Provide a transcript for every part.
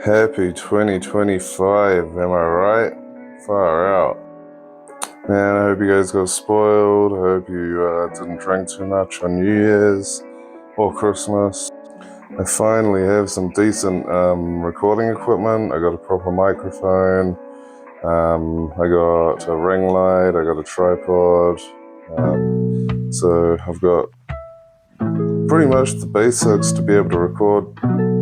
Happy 2025, am I right? Far out. Man, I hope you guys got spoiled. I hope you didn't drink too much on New Year's or Christmas. I finally have some decent recording equipment. I got a proper microphone. I got a ring light. I got a tripod. So I've got pretty much the basics to be able to record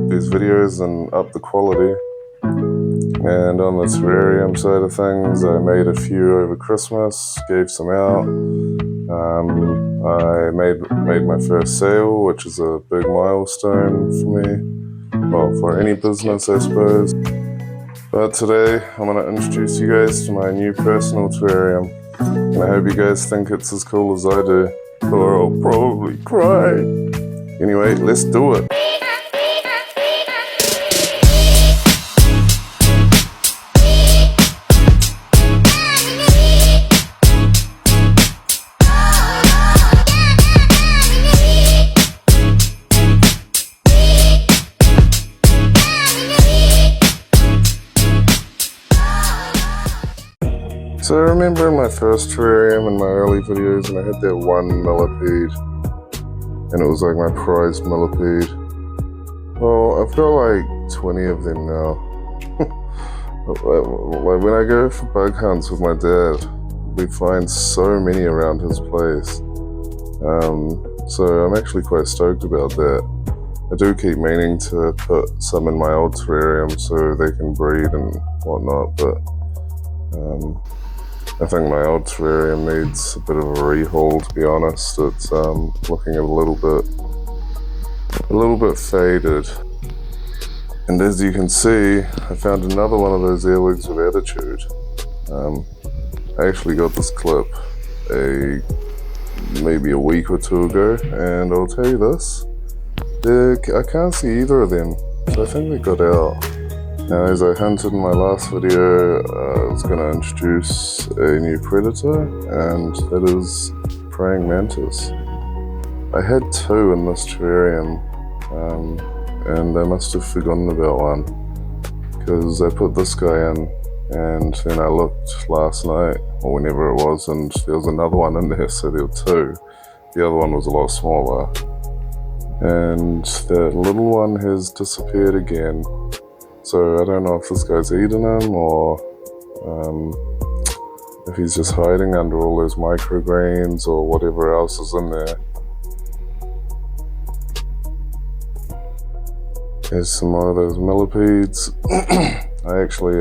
these videos and up the quality. And on the Terrarium side of things, I made a few over Christmas, gave some out. I made my first sale, which is a big milestone for me. Well, for any business, I suppose. But today, I'm going to introduce you guys to my new personal terrarium. And I hope you guys think it's as cool as I do, or I'll probably cry. Anyway, let's do it. So I remember in my first terrarium in my early videos, and I had that one millipede, and it was like my prized millipede. Well, I've got like 20 of them now. Like when I go for bug hunts with my dad, we find so many around his place. So I'm actually quite stoked about that. I do keep meaning to put some in my old terrarium so they can breed and whatnot, but I think my old terrarium needs a bit of a rehaul, to be honest. It's looking a little bit faded. And as you can see, I found another one of those earwigs of attitude. I actually got this clip maybe a week or two ago, and I'll tell you this, I can't see either of them, so I think they got out. Now, as I hinted in my last video, I was going to introduce a new predator, and that is praying mantis. I had two in this terrarium, and I must have forgotten about one, because I put this guy in, and then I looked last night, or whenever it was, and there was another one in there, so there were two. The other one was a lot smaller. And that little one has disappeared again. So I don't know if this guy's eaten him, or if he's just hiding under all those microgreens or whatever else is in there. Here's some more of those millipedes. I actually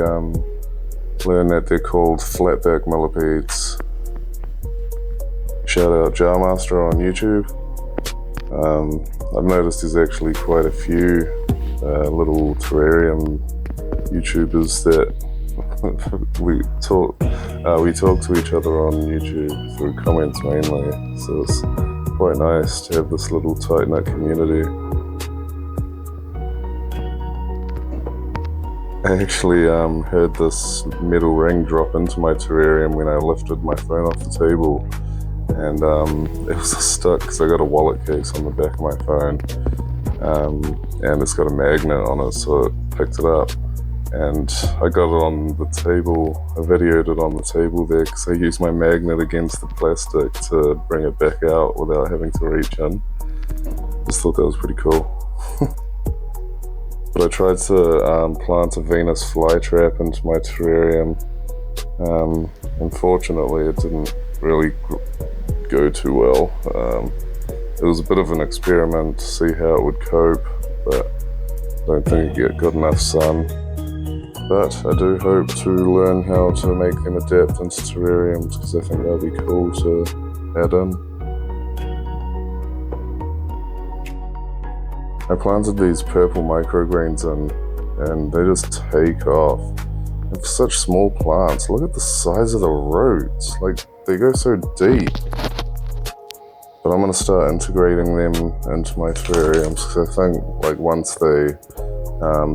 learned that they're called flatback millipedes. Shout out Jarmaster on YouTube. I've noticed there's actually quite a few little terrarium YouTubers that we talk to each other on YouTube through comments mainly, so it's quite nice to have this little tight-knit community. I actually heard this metal ring drop into my terrarium when I lifted my phone off the table, and it was stuck because I got a wallet case on the back of my phone. And it's got a magnet on it, so it picked it up, and I got it on the table. I videoed it on the table there because I used my magnet against the plastic to bring it back out without having to reach in. Just thought that was pretty cool. But I tried to plant a Venus flytrap into my terrarium. Unfortunately, it didn't really go too well. It was a bit of an experiment to see how it would cope, but I don't think it got enough sun. But I do hope to learn how to make them adapt into terrariums, because I think that'll be cool to add in. I planted these purple microgreens in, and they just take off. And for such small plants, look at the size of the roots. Like, they go so deep. But I'm going to start integrating them into my terrariums, because I think like once they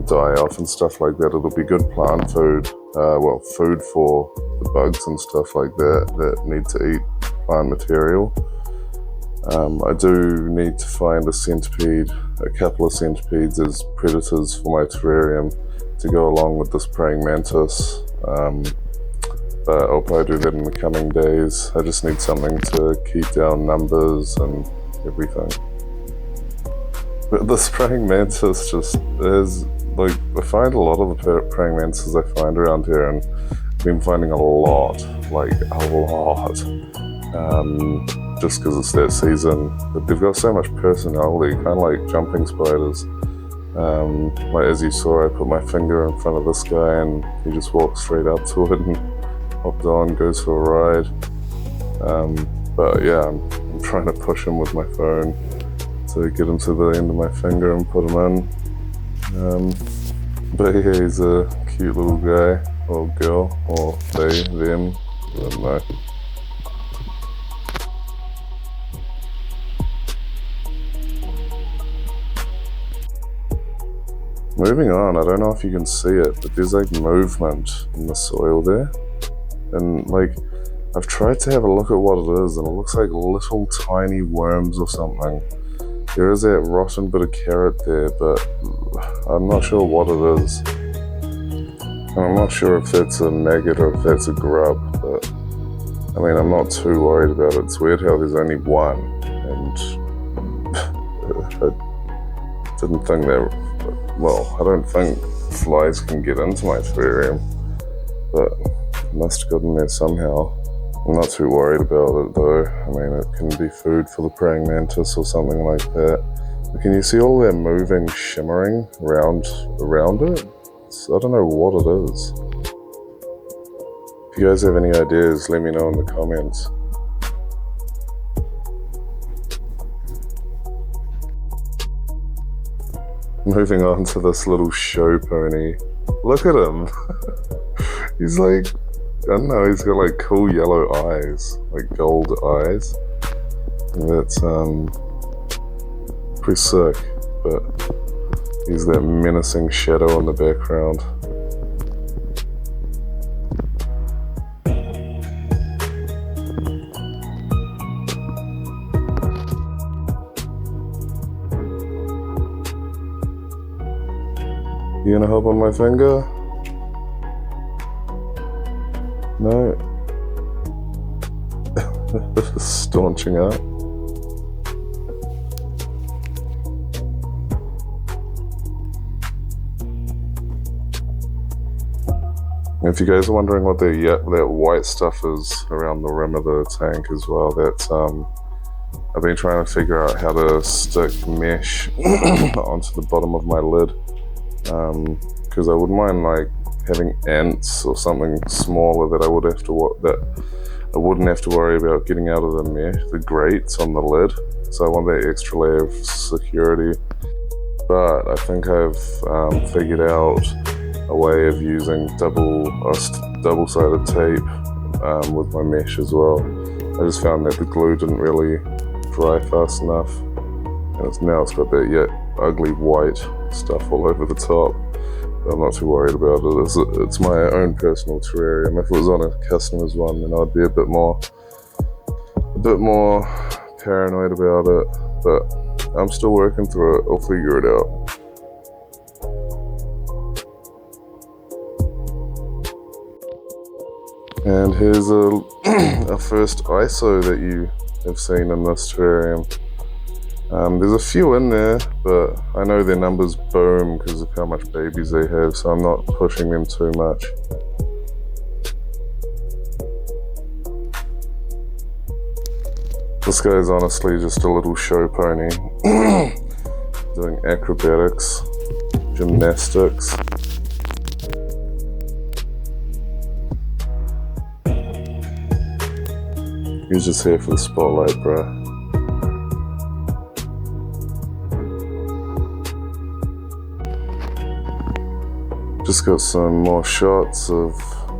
die off and stuff like that, it'll be good plant food, food for the bugs and stuff like that need to eat plant material. I do need to find a couple of centipedes as predators for my terrarium to go along with this praying mantis. But I'll probably do that in the coming days. I just need something to keep down numbers and everything. But this praying mantis just is, like, I find a lot of the praying mantises I find around here, and I've been finding a lot, like a lot, just because it's that season. But they've got so much personality, kind of like jumping spiders. Like as you saw, I put my finger in front of this guy and he just walked straight up to it and hopped on, goes for a ride. But yeah, I'm trying to push him with my phone to get him to the end of my finger and put him in. But yeah, he's a cute little guy, or girl, or they, them, I don't know. Moving on, I don't know if you can see it, but there's like movement in the soil there. And like, I've tried to have a look at what it is, and it looks like little tiny worms or something. There is that rotten bit of carrot there, but I'm not sure what it is. And I'm not sure if that's a maggot or if that's a grub, but I mean, I'm not too worried about it. It's weird how there's only one, and I didn't think that, well, I don't think flies can get into my terrarium, but it must have gotten there somehow. I'm not too worried about it though. I mean, it can be food for the praying mantis or something like that. But can you see all that moving, shimmering around it? I don't know what it is. If you guys have any ideas, let me know in the comments. Moving on to this little show pony. Look at him. He's like, I don't know, he's got like cool yellow eyes, like gold eyes. And that's pretty sick, but he's that menacing shadow in the background. You gonna help on my finger? No. Staunching up. If you guys are wondering what that white stuff is around the rim of the tank as well, that's I've been trying to figure out how to stick mesh onto the bottom of my lid, because I wouldn't mind like having ants or something smaller that I wouldn't have to worry about getting out of the grates on the lid. So I want that extra layer of security. But I think I've figured out a way of using double-sided tape with my mesh as well. I just found that the glue didn't really dry fast enough, and now it's got that ugly white stuff all over the top. I'm not too worried about it. It's my own personal terrarium. If it was on a customer's one, then I'd be a bit more paranoid about it. But I'm still working through it. I'll figure it out. And here's a first ISO that you have seen in this terrarium. There's a few in there, but I know their numbers boom because of how much babies they have, so I'm not pushing them too much. This guy's honestly just a little show pony, doing acrobatics, gymnastics. He's just here for the spotlight, bruh. Just got some more shots of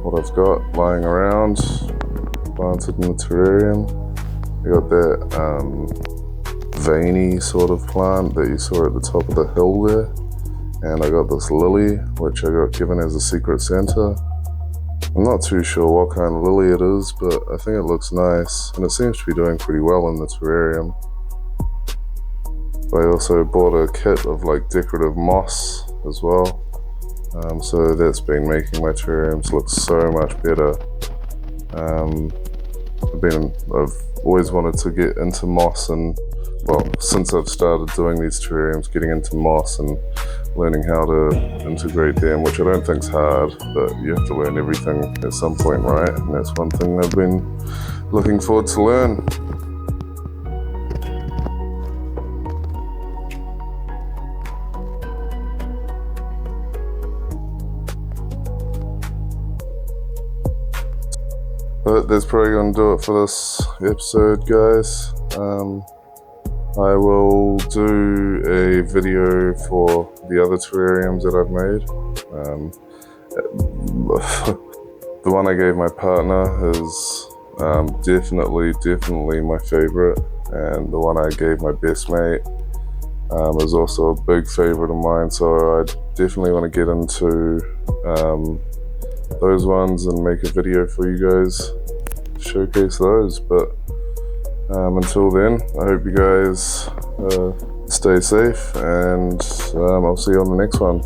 what I've got lying around, planted in the terrarium. I got that veiny sort of plant that you saw at the top of the hill there. And I got this lily, which I got given as a secret Santa. I'm not too sure what kind of lily it is, but I think it looks nice. And it seems to be doing pretty well in the terrarium. I also bought a kit of like decorative moss as well. So that's been making my terrariums look so much better. I've always wanted to get into moss, and well, since I've started doing these terrariums, getting into moss and learning how to integrate them, which I don't think's hard, but you have to learn everything at some point, right? And that's one thing I've been looking forward to learn. But that's probably going to do it for this episode, guys. I will do a video for the other terrariums that I've made. The one I gave my partner is definitely my favorite, and the one I gave my best mate is also a big favorite of mine, so I definitely want to get into those ones and make a video for you guys, showcase those. But until then, I hope you guys stay safe, and I'll see you on the next one.